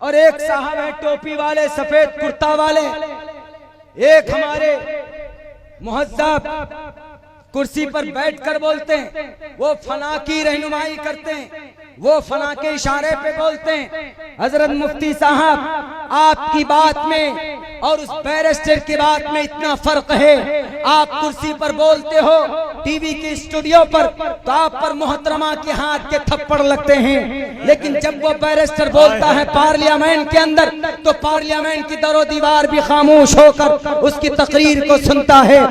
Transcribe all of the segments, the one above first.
और एक साहब है टोपी वाले, सफेद कुर्ता वाले, एक हमारे मुहज्जब कुर्सी पर बैठकर बोलते हैं, वो फना की रहनुमाई करते हैं, वो फना के इशारे पे बोलते हैं। हजरत मुफ्ती साहब, आपकी बात में और उस बैरिस्टर की बात में इतना फर्क है। आप कुर्सी पर बोलते हो, टीवी के स्टूडियो पर, तो आप पर मोहतरमा के हाथ के थप्पड़ लगते हैं, लेकिन जब वो बैरिस्टर बोलता है पार्लियामेंट के अंदर, तो पार्लियामेंट की दरो दीवार भी खामोश होकर उसकी तकरीर को सुनता है।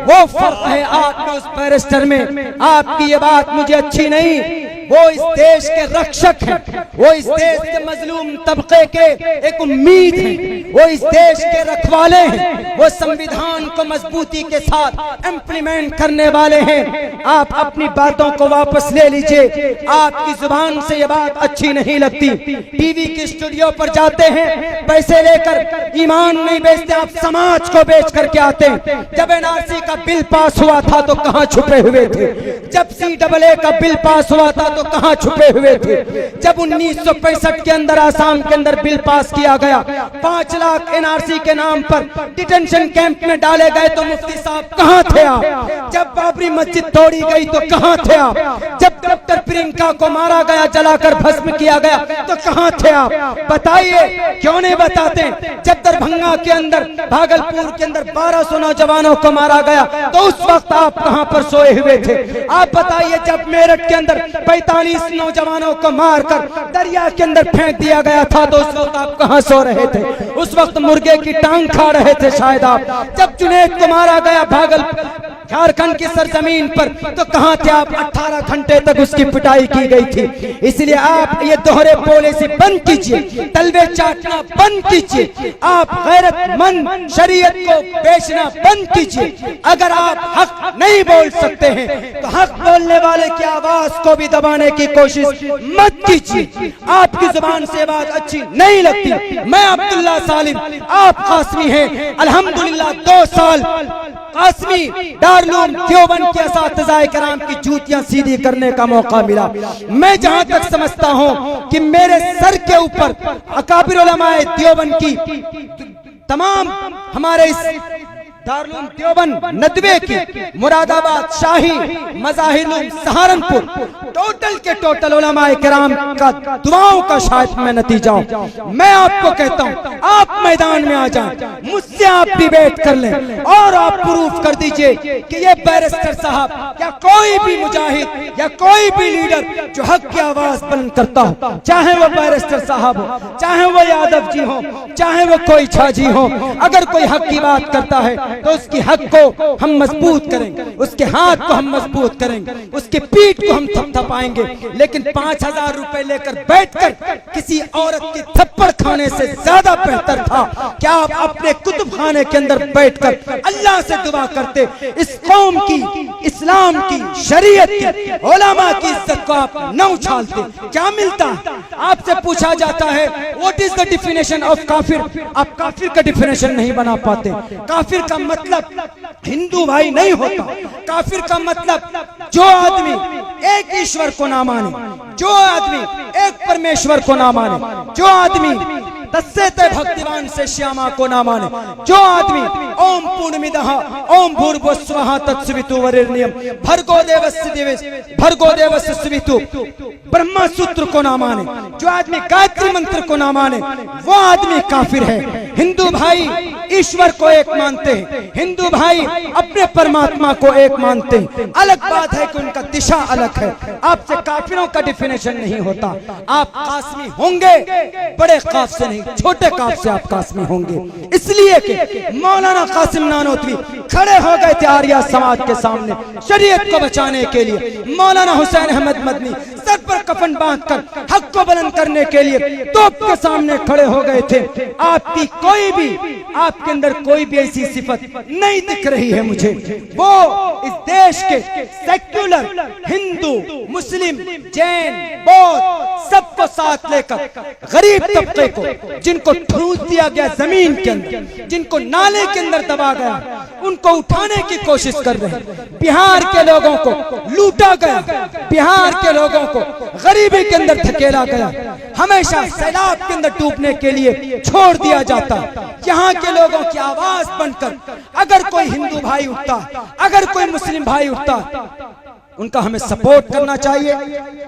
वो फर्क है आप में उस बैरिस्टर में। आपकी ये बात मुझे अच्छी नहीं। वो इस देश के रक्षक हैं, वो इस देश के मजलूम तबके के एक उम्मीद हैं, वो इस देश के रखवाले हैं, वो संविधान को मजबूती के साथ इम्प्लीमेंट करने वाले हैं। आप अपनी बातों को वापस ले लीजिए। आपकी जुबान से ये बात अच्छी नहीं लगती। टीवी के स्टूडियो पर जाते हैं पैसे लेकर, ईमान नहीं बेचते, आप समाज को बेच करके आते हैं। जब एनआरसी का बिल पास हुआ था तो कहां छुपे हुए थे? जब CAA का बिल पास हुआ था तो कहां छुपे हुए थे? जब 1965 के अंदर आसाम के अंदर बिल पास किया गया, 5 लाख एनआरसी के नाम पर डिटेंशन कैंप में डाले गए, तो मुफ्ती साहब कहां थे आप? जब बाबरी मस्जिद तोड़ी गई तो कहां थे आप? जब डॉक्टर प्रियंका को मारा गया, जलाकर भस्म किया गया, तो कहां थे आप? बताइए, क्यों नहीं बताते? जब दरभंगा के अंदर, भागलपुर के अंदर 1200 नौजवानों को मारा गया, तो उस वक्त आप कहां पर सोए हुए थे? आप बताइए, जब मेरठ के अंदर 45 नौजवानों को मारकर दरिया के अंदर फेंक दिया गया था, तो उस वक्त आप कहां सो रहे थे? उस वक्त मुर्गे की टांग खा रहे थे शायद आप। जब जुनैद को मारा गया झारखंड की सरजमीन पर, तो कहां थे आप? 18 घंटे तक उसकी पिटाई की गई थी। इसलिए आप ये दोहरे बोले से बंद कीजिए, तलवे चाटना बंद कीजिए, आप गैरतमंद शरीयत को बेचना बंद कीजिए। अगर आप हक नहीं बोल सकते हैं तो हक बोलने वाले की आवाज को भी दबाने की कोशिश मत कीजिए। आपकी जुबान से बात अच्छी नहीं लगती। मैं अब्दुल्ला सालिम, आप कासमी हैं। अल्हम्दुलिल्लाह 2 साल कासमी दारुल देवबंद के असातिज़ाए किराम की जूतियां सीधी करने का मौका मिला। मैं जहां तक समझता हूं कि मेरे सर के ऊपर अकाबिर उलमाए देवबंद की तमाम, हमारे इस दारुल देवबंद नदवे की, मुरादाबाद, शाही, मज़ाहिर, सहारनपुर, टोटल के टोटल उलमाए किराम का दुआओं का शायद मैं नतीजा हूं। मैं आपको कहता हूं, आप मैदान में आ जाएं, मुझसे आप डिबेट कर लें और आप प्रूफ कर दीजिए कि ये बैरिस्टर साहब या कोई भी मुजाहिद या कोई भी लीडर जो हक की आवाज बुलंद करता हो, चाहे वो बैरिस्टर साहब हो, चाहे वो यादव जी हो, चाहे वो कोई झा जी हो, अगर कोई हक की बात करता है तो उसकी हक को हम मजबूत करेंगे, उसके हाथ को हम मजबूत करेंगे, उसके पीठ को हम थपथपाएंगे। लेकिन 5000 रुपए लेकर बैठकर किसी औरत की थप्पड़ खाने से ज्यादा बेहतर था क्या आप अपने कुतुब खाने के अंदर बैठकर अल्लाह से दुआ करते, इस कौम की, इस्लाम की, शरीयत की, उलमा की इज्जत को आप न उछालते। क्या मिलता? आपसे पूछा जाता है what is the definition of काफिर, आप काफिर का डिफिनेशन नहीं बना पाते। काफिर का मतलब हिंदू भाई नहीं होता। काफिर का मतलब जो आदमी एक ईश्वर को ना माने, जो आदमी एक परमेश्वर को ना माने, जो आदमी तस्से ते भक्तिवान से श्यामा को ना माने, जो आदमी ओम पूर्णमिदः ओम भूर्भुवस्सुवः तत्सवितुर्वरेण्यं भर्गो देवस्य सुवितु ब्रह्मा सूत्र को ना माने, जो आदमी गायत्री मंत्र को ना माने, वो आदमी काफिर है। हिंदू भाई ईश्वर को एक मानते हैं, हिंदू भाई अपने परमात्मा को एक मानते हैं। अलग बात है कि उनका दिशा अलग है। आपसे काफिरों का डिफिनेशन नहीं होता। आप कासमी होंगे, बड़े काफ से नहीं, छोटे काफ से आप कासमी होंगे। इसलिए कि मौलाना कासिम नानोतवी खड़े हो गए थे आर्या समाज के सामने शरीयत को बचाने के लिए। मौलाना हुसैन अहमद मदनी सर पर कफन बांधकर हक को बुलंद करने के लिए तोप के सामने खड़े हो गए थे। आपकी कोई भी, आपके अंदर कोई भी ऐसी सिफत नहीं दिख रही है मुझे। वो इस देश के सेक्युलर हिंदू, मुस्लिम, जैन, बौद्ध सबको साथ लेकर गरीब तबके को, जिनको ठूस दिया गया जमीन के अंदर, जिनको नाले के अंदर दबा गया, उनको उठाने की कोशिश कर रहे हैं। बिहार के लोगों को लूटा गया, बिहार के लोगों को गरीबी के अंदर धकेला गया, हमेशा सैलाब के अंदर डूबने के लिए छोड़ दिया जाता। यहाँ के लोगों की आवाज बनकर अगर कोई हिंदू भाई उठता, अगर कोई मुस्लिम भाई उठता, उनका हमें सपोर्ट करना चाहिए।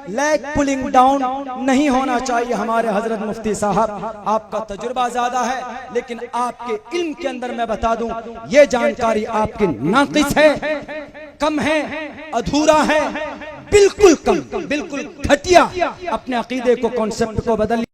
लेग पुलिंग डाउन नहीं होना चाहिए। हमारे हजरत मुफ्ती साहब, आपका तजुर्बा ज्यादा है, लेकिन आपके इल्म के अंदर मैं बता दूं, ये जानकारी आपकी नाकिस है, कम है, अधूरा है, बिल्कुल कम, बिल्कुल घटिया। अपने अकीदे को, कॉन्सेप्ट को बदल